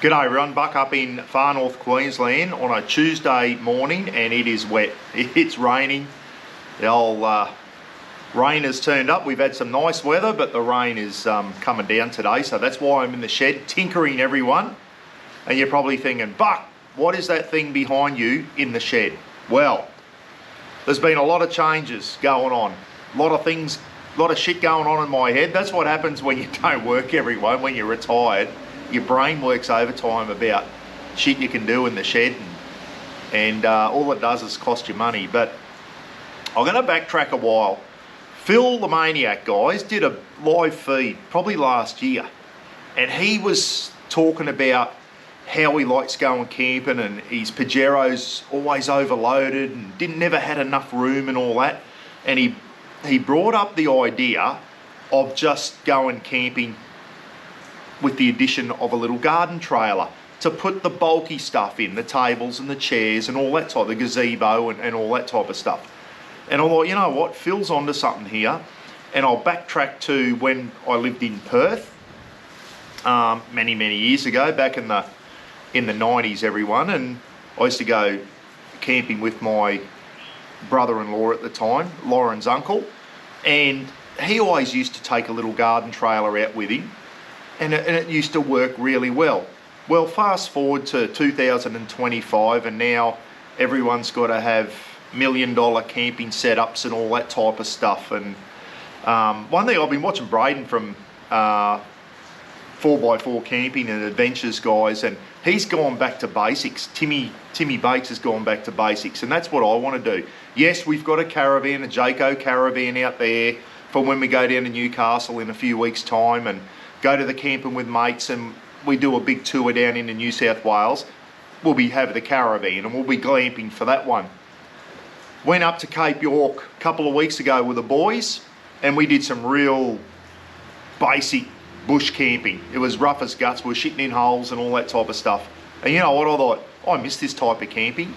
G'day everyone, Buck up in far north Queensland on a Tuesday morning and it is wet. It's raining. The old rain has turned up. We've had some nice weather, but the rain is coming down today, so that's why I'm in the shed tinkering everyone. And you're probably thinking, Buck, what is that thing behind you in the shed? Well, there's been a lot of changes going on. A lot of things, a lot of shit going on in my head. That's what happens when you don't work, everyone, when you're retired. Your brain works overtime about shit you can do in the shed, and all it does is cost you money. But I'm going to backtrack a while. Phil the Maniac, guys, did a live feed probably last year, and he was talking about how he likes going camping and his Pajero's always overloaded and never had enough room and all that. And he brought up the idea of just going camping with the addition of a little garden trailer to put the bulky stuff in, the tables and the chairs and all that type, the gazebo and all that type of stuff. And I thought, you know what, Phil's onto something here. And I'll backtrack to when I lived in Perth many years ago, back in the 90s, everyone. And I used to go camping with my brother-in-law at the time, Lauren's uncle. And he always used to take a little garden trailer out with him. And it used to work really well. Well, fast forward to 2025 and now everyone's got to have $1 million camping setups and all that type of stuff. And one thing, I've been watching Braden from 4x4 Camping and Adventures, guys, and he's gone back to basics. Timmy Bates has gone back to basics, and that's what I want to do. Yes, we've got a caravan, a Jayco caravan out there for when we go down to Newcastle in a few weeks' time and go to the camping with mates, and we do a big tour down into New South Wales. We'll be having the caravan and we'll be glamping for that one. Went up to Cape York a couple of weeks ago with the boys and we did some real basic bush camping. It was rough as guts. We were shitting in holes and all that type of stuff. And you know what, I thought, I miss this type of camping.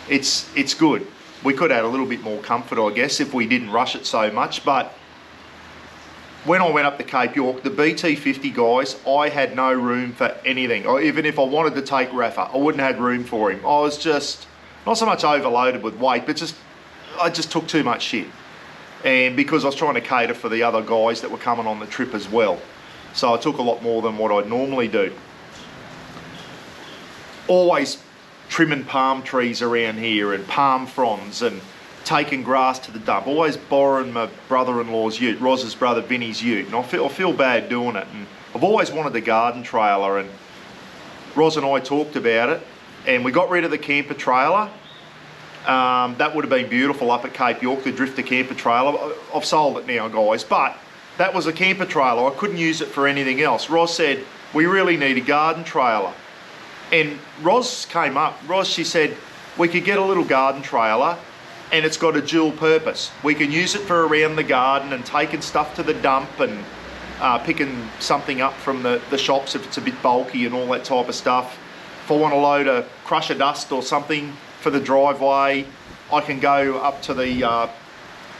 It's good. We could add a little bit more comfort, I guess, if we didn't rush it so much. But when I went up to Cape York, the BT50, guys, I had no room for anything. Or even if I wanted to take Rafa, I wouldn't have had room for him. I was just, not so much overloaded with weight, but I just took too much shit. And because I was trying to cater for the other guys that were coming on the trip as well. So I took a lot more than what I'd normally do. Always trimming palm trees around here and palm fronds and taking grass to the dump, always borrowing my brother-in-law's ute, Roz's brother Vinny's ute, and I feel bad doing it. And I've always wanted the garden trailer, and Roz and I talked about it, and we got rid of the camper trailer. That would have been beautiful up at Cape York, the drifter camper trailer. I've sold it now, guys, but that was a camper trailer. I couldn't use it for anything else. Roz said, we really need a garden trailer. And Roz came up, she said, we could get a little garden trailer and it's got a dual purpose. We can use it for around the garden and taking stuff to the dump and picking something up from the shops if it's a bit bulky and all that type of stuff. If I want to load a crusher dust or something for the driveway, I can go up to the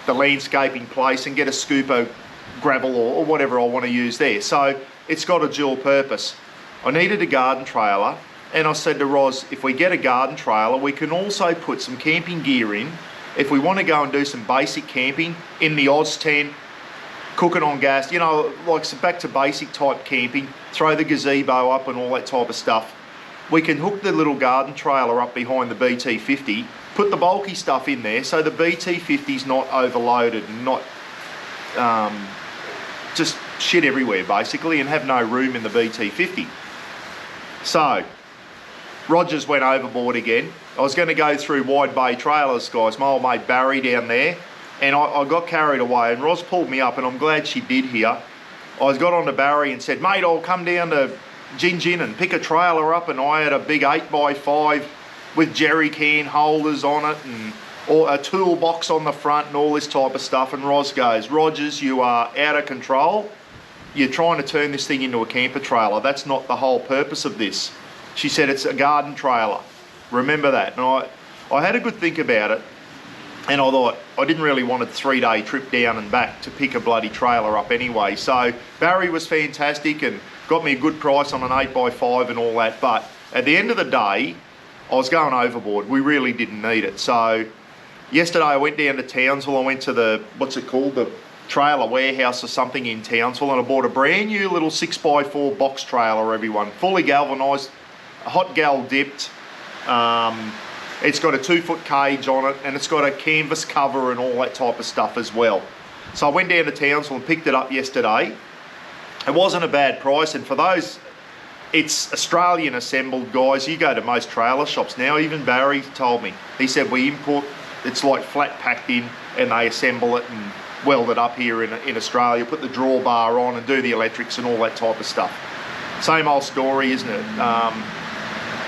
landscaping place and get a scoop of gravel or whatever I want to use there. So it's got a dual purpose. I needed a garden trailer, and I said to Roz, if we get a garden trailer, we can also put some camping gear in. If we want to go and do some basic camping in the Oz tent, cooking on gas, you know, like some back to basic type camping, throw the gazebo up and all that type of stuff. We can hook the little garden trailer up behind the BT50, put the bulky stuff in there so the BT50's not overloaded and not just shit everywhere basically, and have no room in the BT50. So Rogers went overboard again. I was going to go through wide bay trailers, guys, my old mate Barry down there, and I got carried away, and Roz pulled me up, and I'm glad she did here. I got on to Barry and said, mate, I'll come down to Gin and pick a trailer up, and I had a big 8x5 with jerry can holders on it and or a toolbox on the front and all this type of stuff. And Roz goes, Rogers, you are out of control. You're trying to turn this thing into a camper trailer. That's not the whole purpose of this. She said it's a garden trailer. Remember that. And I had a good think about it, and I thought I didn't really want a 3-day trip down and back to pick a bloody trailer up anyway. So Barry was fantastic, and got me a good price on an 8x5 and all that, but at the end of the day, I was going overboard. We really didn't need it. So yesterday I went down to Townsville. I went to the, what's it called, the trailer warehouse or something in Townsville, and I bought a brand new little 6x4 box trailer, everyone. Fully galvanised, hot gal dipped. It's got a 2-foot cage on it, and it's got a canvas cover and all that type of stuff as well. So I went down to Townsville and picked it up yesterday. It wasn't a bad price, and for those, it's Australian assembled, guys. You go to most trailer shops now, even Barry told me. He said we import, it's like flat packed in, and they assemble it and weld it up here in Australia, put the drawbar on and do the electrics and all that type of stuff. Same old story, isn't it?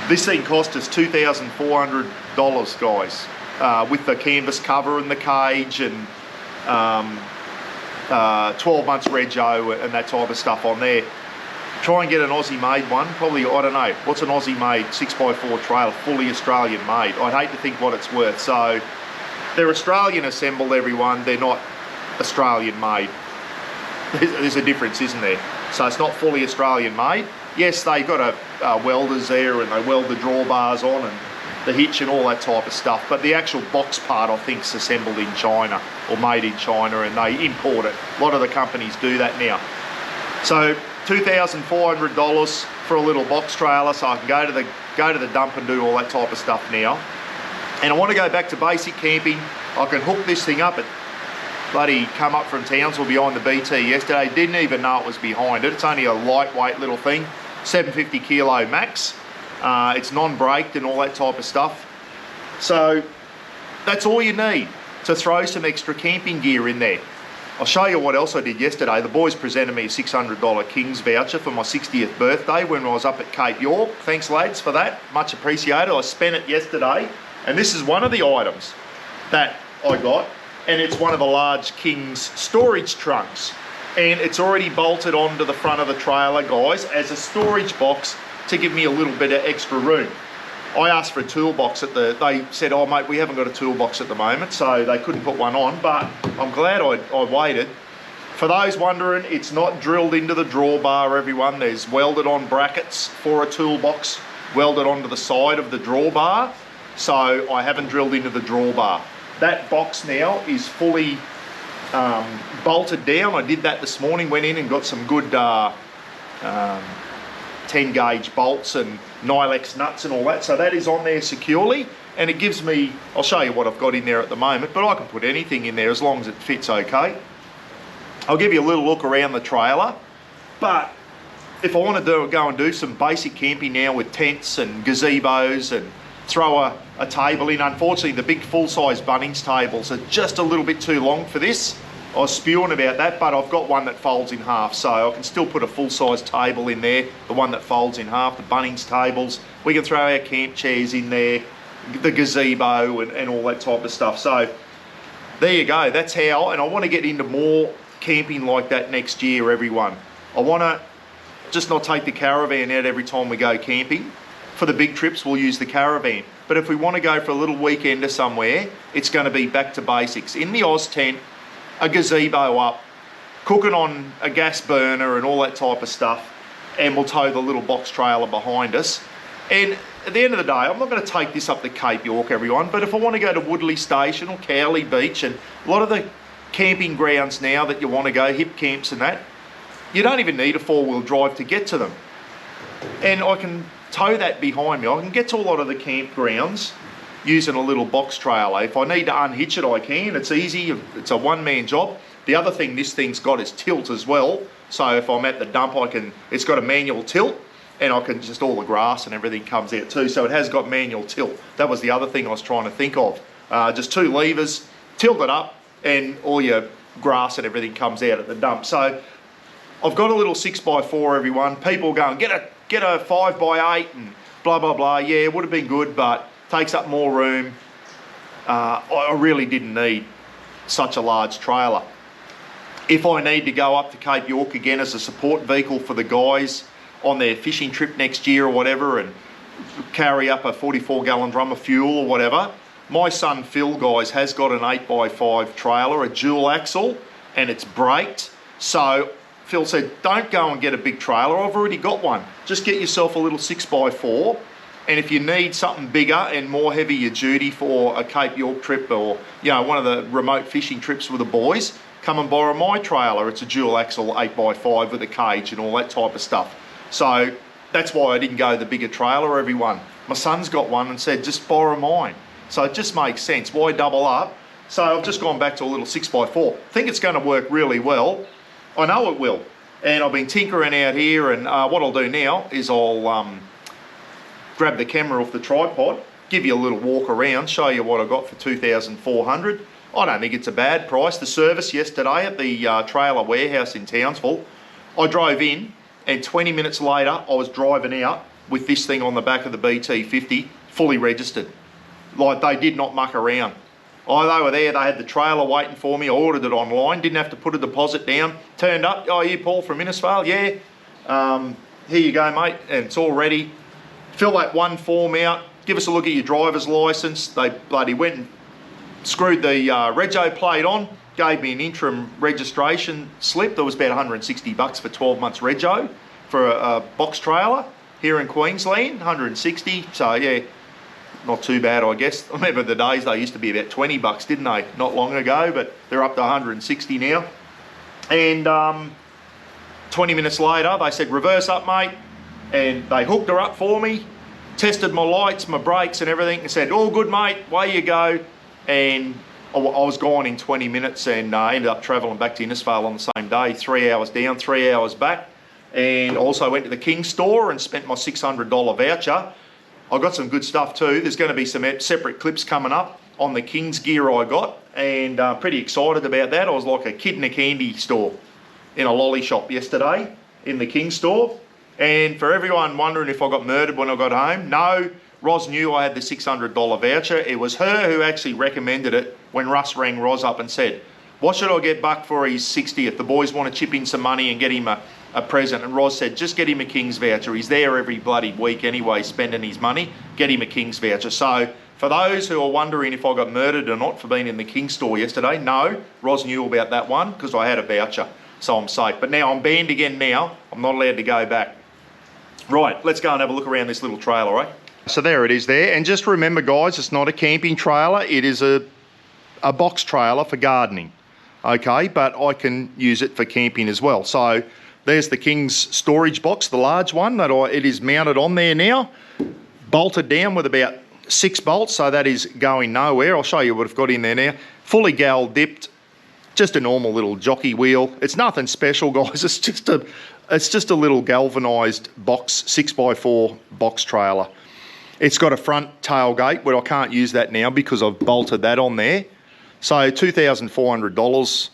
This thing cost us $2,400, guys, with the canvas cover and the cage and 12 months rego and that type of stuff on there. Try and get an Aussie made one, probably, I don't know, what's an Aussie made 6x4 trailer, fully Australian made? I'd hate to think what it's worth. So they're Australian assembled, everyone, they're not Australian made. There's a difference, isn't there? So it's not fully Australian made. Yes, they've got welders there and they weld the drawbars on and the hitch and all that type of stuff, but the actual box part I think is assembled in China or made in China, and they import it. A lot of the companies do that now. So $2,400 for a little box trailer, so I can go to the dump and do all that type of stuff now. And I want to go back to basic camping. I can hook this thing up. It bloody come up from Townsville behind the BT yesterday. Didn't even know it was behind it. It's only a lightweight little thing, 750 kilo max. It's non-braked and all that type of stuff. So that's all you need to throw some extra camping gear in there. I'll show you what else I did yesterday. The boys presented me a $600 King's voucher for my 60th birthday when I was up at Cape York. Thanks, lads, for that. Much appreciated. I spent it yesterday. And this is one of the items that I got. And it's one of the large King's storage trunks. And it's already bolted onto the front of the trailer, guys, as a storage box to give me a little bit of extra room. I asked for a toolbox they said, oh mate, we haven't got a toolbox at the moment, so they couldn't put one on, but I'm glad I waited. For those wondering, it's not drilled into the drawbar, everyone. There's welded on brackets for a toolbox, welded onto the side of the drawbar, so I haven't drilled into the drawbar. That box now is fully bolted down. I did that this morning, went in and got some good 10 gauge bolts and Nylex nuts and all that, so that is on there securely, and it gives me, I'll show you what I've got in there at the moment, but I can put anything in there as long as it fits okay. I'll give you a little look around the trailer, but if I want to go and do some basic camping now with tents and gazebos and throw a table in, unfortunately the big full-size Bunnings tables are just a little bit too long for this. I was spewing about that, but I've got one that folds in half, so I can still put a full-size table in there, the one that folds in half, the Bunnings tables. We can throw our camp chairs in there, the gazebo and all that type of stuff. So there you go, that's how, and I want to get into more camping like that next year, everyone. I want to just not take the caravan out every time we go camping. For the big trips, we'll use the caravan. But if we want to go for a little weekender somewhere, it's going to be back to basics. In the Oz tent, a gazebo up, cooking on a gas burner and all that type of stuff, and we'll tow the little box trailer behind us. And at the end of the day, I'm not going to take this up to Cape York, everyone, but if I want to go to Woodley Station or Cowley Beach and a lot of the camping grounds now that you want to go, hip camps and that, you don't even need a four-wheel drive to get to them. And I can tow that behind me. I can get to a lot of the campgrounds using a little box trailer. If I need to unhitch it, I can. It's easy. It's a one-man job. The other thing this thing's got is tilt as well. So if I'm at the dump, it's got a manual tilt, and I can just, all the grass and everything comes out too. So it has got manual tilt. That was the other thing I was trying to think of. Just 2 levers, tilt it up, and all your grass and everything comes out at the dump. So I've got a little 6x4, everyone. People going, get a 5x8 and blah, blah, blah. Yeah, it would have been good, but takes up more room. I really didn't need such a large trailer. If I need to go up to Cape York again as a support vehicle for the guys on their fishing trip next year or whatever, and carry up a 44-gallon drum of fuel or whatever, my son Phil, guys, has got an 8x5 trailer, a dual axle, and it's braked. So Phil said, don't go and get a big trailer. I've already got one. Just get yourself a little 6x4. And if you need something bigger and more heavier duty for a Cape York trip or, you know, one of the remote fishing trips with the boys, come and borrow my trailer. It's a dual axle 8x5 with a cage and all that type of stuff. So that's why I didn't go the bigger trailer, everyone. My son's got one and said, just borrow mine. So it just makes sense. Why double up? So I've just gone back to a little 6x4. Think it's going to work really well. I know it will. And I've been tinkering out here, and what I'll do now is I'll grab the camera off the tripod, give you a little walk around, show you what I got for $2,400. I don't think it's a bad price. The service yesterday at the trailer warehouse in Townsville, I drove in, and 20 minutes later I was driving out with this thing on the back of the BT50, fully registered. Like, they did not muck around. Oh, they were there, they had the trailer waiting for me. I ordered it online, didn't have to put a deposit down. Turned up, oh, you Paul from Innisfail? Yeah. Here you go, mate, and it's all ready. Fill that one form out, give us a look at your driver's licence. They bloody went and screwed the rego plate on, gave me an interim registration slip. That was about 160 bucks for 12 months rego for a box trailer here in Queensland, 160. So yeah, not too bad, I guess. I remember the days they used to be about 20 bucks, didn't they? Not long ago, but they're up to 160 now. And 20 minutes later, they said, reverse up, mate. And they hooked her up for me, tested my lights, my brakes and everything, and said, all good, mate, away you go. And I was gone in 20 minutes and ended up travelling back to Innisfail on the same day, 3 hours down, 3 hours back. And also went to the King store and spent my $600 voucher. I got some good stuff too. There's going to be some separate clips coming up on the King's gear I got, and pretty excited about that. I was like a kid in a candy store in a lolly shop yesterday in the King store. And for everyone wondering if I got murdered when I got home, no, Roz knew I had the $600 voucher. It was her who actually recommended it when Russ rang Roz up and said, what should I get Buck for his 60th? The boys want to chip in some money and get him a present. And Roz said, just get him a King's voucher. He's there every bloody week anyway, spending his money. Get him a King's voucher. So for those who are wondering if I got murdered or not for being in the King store yesterday, no, Roz knew about that one because I had a voucher. So I'm safe. But now I'm banned again now. I'm not allowed to go back. Right, let's go and have a look around this little trailer, right? So there it is there. And just remember, guys, it's not a camping trailer. It is a box trailer for gardening. Okay, but I can use it for camping as well. So there's the King's storage box, the large one that it is mounted on there now, bolted down with about 6 bolts, so that is going nowhere. I'll show you what I've got in there now. Fully gal dipped, just a normal little jockey wheel. It's nothing special, guys. It's just a little galvanised box, 6x4 box trailer. It's got a front tailgate, but I can't use that now because I've bolted that on there. So $2,400.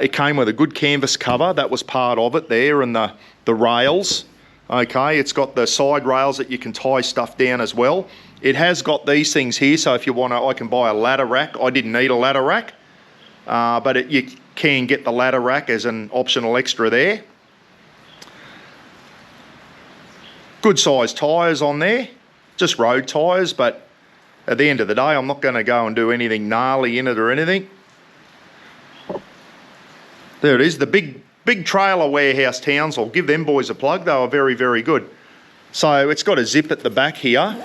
It came with a good canvas cover. That was part of it there, and the rails. Okay, it's got the side rails that you can tie stuff down as well. It has got these things here, so if you want to, I can buy a ladder rack. I didn't need a ladder rack, but you can get the ladder rack as an optional extra there. Good sized tyres on there, just road tyres, but at the end of the day, I'm not going to go and do anything gnarly in it or anything. There it is, the big trailer warehouse Townsville. Give them boys a plug, they were very, very good. So it's got a zip at the back here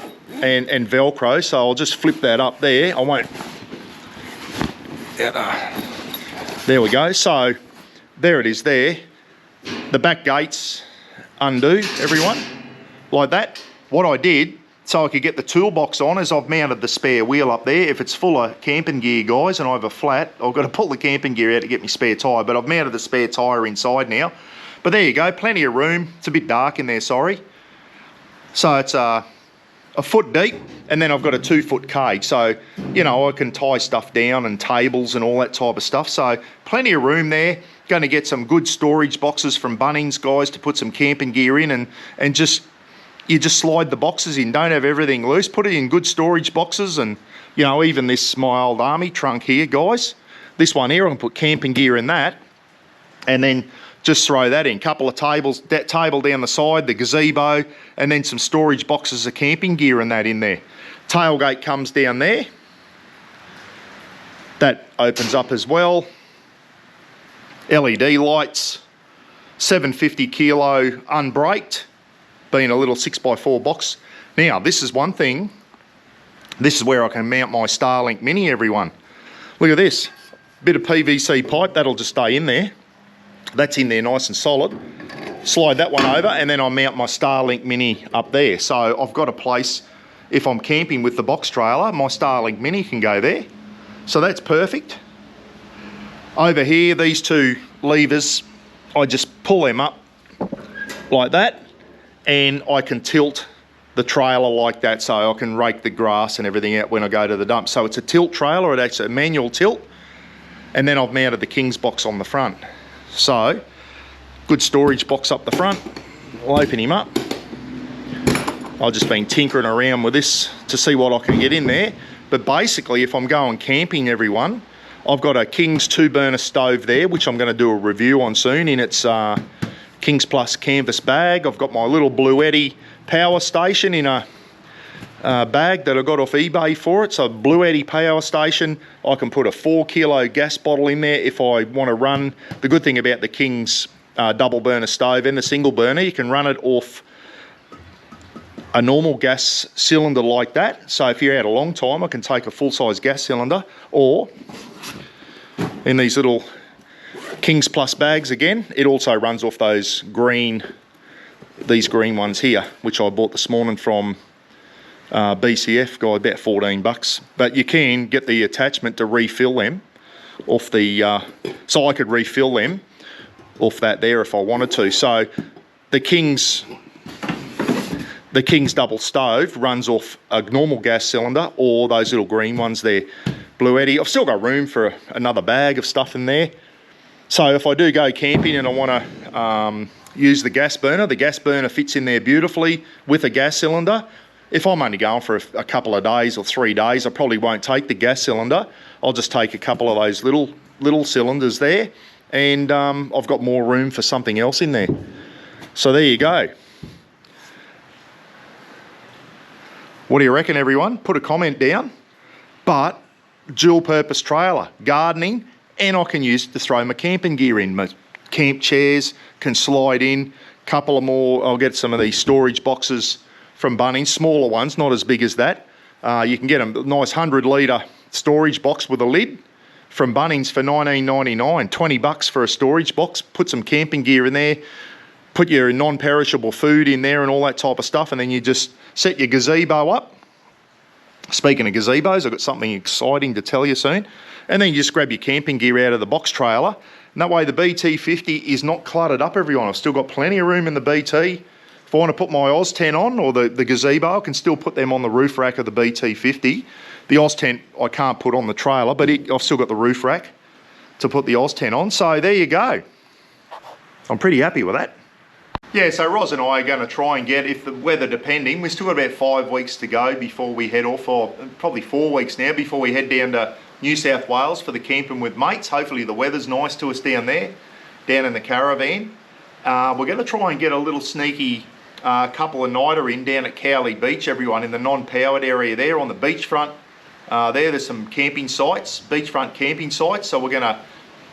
and Velcro, so I'll just flip that up there. I won't. There we go, so there it is there. The back gates undo, everyone, like that. What I did, so I could get the toolbox on, is I've mounted the spare wheel up there. If it's full of camping gear, guys, and I have a flat, I've got to pull the camping gear out to get my spare tyre, but I've mounted the spare tyre inside now. But there you go, plenty of room. It's a bit dark in there, sorry. So it's a foot deep, and then I've got a 2-foot cage. So, you know, I can tie stuff down and tables and all that type of stuff. So plenty of room there. Going to get some good storage boxes from Bunnings, guys, to put some camping gear in and just... You just slide the boxes in, don't have everything loose, put it in good storage boxes. And, you know, even this, my old army trunk here, guys, this one here, I can put camping gear in that and then just throw that in. Couple of tables, that table down the side, the gazebo, and then some storage boxes of camping gear and that in there. Tailgate comes down there. That opens up as well. LED lights. 750 kilo unbraked, being a little 6x4 box. Now, this is one thing. This is where I can mount my Starlink Mini, everyone. Look at this. Bit of PVC pipe, that'll just stay in there. That's in there nice and solid. Slide that one over, and then I mount my Starlink Mini up there. So I've got a place, if I'm camping with the box trailer, my Starlink Mini can go there. So that's perfect. Over here, these two levers, I just pull them up like that, and I can tilt the trailer like that, so I can rake the grass and everything out when I go to the dump. So it's a tilt trailer, it's actually a manual tilt, and then I've mounted the King's box on the front. So, good storage box up the front. I'll open him up. I've just been tinkering around with this to see what I can get in there. But basically, if I'm going camping, everyone, I've got a King's 2-burner stove there, which I'm going to do a review on soon in its King's Plus canvas bag. I've got my little Bluetti power station in a bag that I got off eBay for it. So Bluetti power station. I can put a 4 kilo gas bottle in there if I want to run. The good thing about the King's double burner stove and the single burner, you can run it off a normal gas cylinder like that. So if you're out a long time, I can take a full-size gas cylinder, or in these little King's Plus bags again, it also runs off those green, these green ones here, which I bought this morning from BCF guy, about 14 bucks. But you can get the attachment to refill them off the, so I could refill them off that there if I wanted to. So the King's double stove runs off a normal gas cylinder or those little green ones there, Bluetti. I've still got room for another bag of stuff in there. So if I do go camping and I want to use the gas burner fits in there beautifully with a gas cylinder. If I'm only going for a couple of days or 3 days, I probably won't take the gas cylinder. I'll just take a couple of those little cylinders there, and I've got more room for something else in there. So there you go. What do you reckon, everyone? Put a comment down. But dual purpose trailer, gardening, and I can use it to throw my camping gear in. My camp chairs can slide in. Couple of more, I'll get some of these storage boxes from Bunnings, smaller ones, not as big as that. You can get a nice 100-litre storage box with a lid from Bunnings for $19.99, 20 bucks for a storage box. Put some camping gear in there, put your non-perishable food in there and all that type of stuff, and then you just set your gazebo up. Speaking of gazebos, I've got something exciting to tell you soon. And then you just grab your camping gear out of the box trailer. And that way the BT50 is not cluttered up, everyone. I've still got plenty of room in the BT. If I want to put my Oz tent on, or the gazebo, I can still put them on the roof rack of the BT50. The Oz tent I can't put on the trailer, but I've still got the roof rack to put the Oz tent on. So there you go. I'm pretty happy with that. Yeah, so Roz and I are going to try and get, if the weather depending, we've still got about 5 weeks to go before we head off, or probably 4 weeks now, before we head down to New South Wales for the camping with mates. Hopefully the weather's nice to us down there, down in the caravan. We're going to try and get a little sneaky couple of nighter in down at Cowley Beach, everyone, in the non-powered area there on the beachfront. There's some camping sites, beachfront camping sites, so we're going to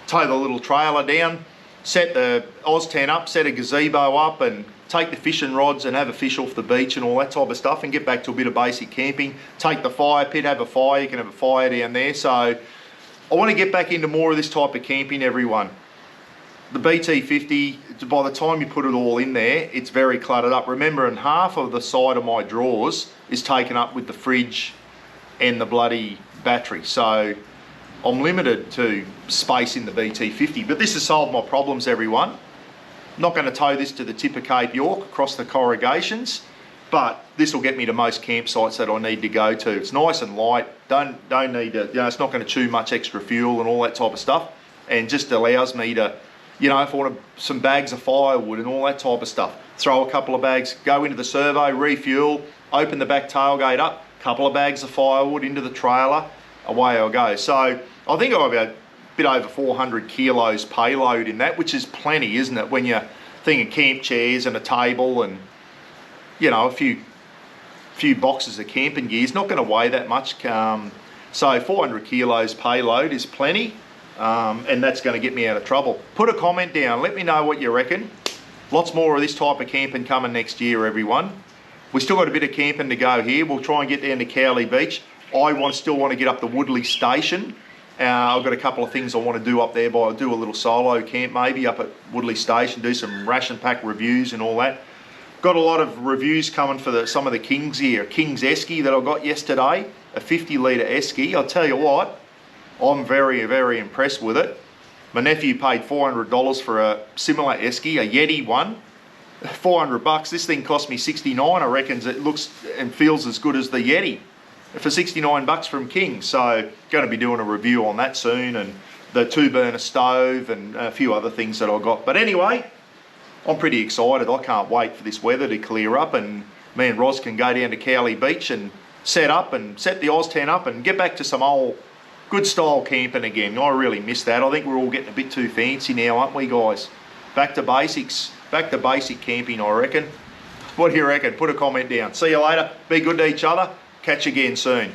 tow the little trailer down, set the Oz tent up, set a gazebo up, and take the fishing rods and have a fish off the beach and all that type of stuff, and get back to a bit of basic camping. Take the fire pit, have a fire. You can have a fire down there. So I want to get back into more of this type of camping, everyone. The BT50, by the time you put it all in there, it's very cluttered up. Remember, and half of the side of my drawers is taken up with the fridge and the bloody battery. So I'm limited to space in the BT50, but this has solved my problems, everyone. I'm not going to tow this to the tip of Cape York across the corrugations, but this will get me to most campsites that I need to go to. It's nice and light, don't need to, it's not going to chew much extra fuel and all that type of stuff, and just allows me to, if I want some bags of firewood and all that type of stuff, throw a couple of bags, go into the servo, refuel, open the back tailgate up, couple of bags of firewood into the trailer, away I go. So I think I've got a bit over 400 kilos payload in that, which is plenty, isn't it? When you're thinking camp chairs and a table and, a few boxes of camping gear, it's not going to weigh that much. So 400 kilos payload is plenty, and that's going to get me out of trouble. Put a comment down. Let me know what you reckon. Lots more of this type of camping coming next year, everyone. We still got a bit of camping to go here. We'll try and get down to Cowley Beach. I still want to get up to Woodley Station. I've got a couple of things I want to do up there, but I'll do a little solo camp maybe up at Woodley Station, do some ration pack reviews and all that. Got a lot of reviews coming for some of the Kings here. King's Esky that I got yesterday, a 50 litre Esky. I'll tell you what, I'm very, very impressed with it. My nephew paid $400 for a similar Esky, a Yeti one. 400 bucks. This thing cost me 69. I reckon it looks and feels as good as the Yeti for 69 bucks from King. So going to be doing a review on that soon, and the 2-burner stove and a few other things that I got. But anyway, I'm pretty excited. I can't wait for this weather to clear up and me and Roz can go down to Cowley Beach and set the Oz tent up and get back to some old good style camping again. I really miss that. I think we're all getting a bit too fancy now, aren't we, guys? Back to basics. Back to basic camping, I reckon. What do you reckon? Put a comment down. See you later. Be good to each other. Catch you again soon.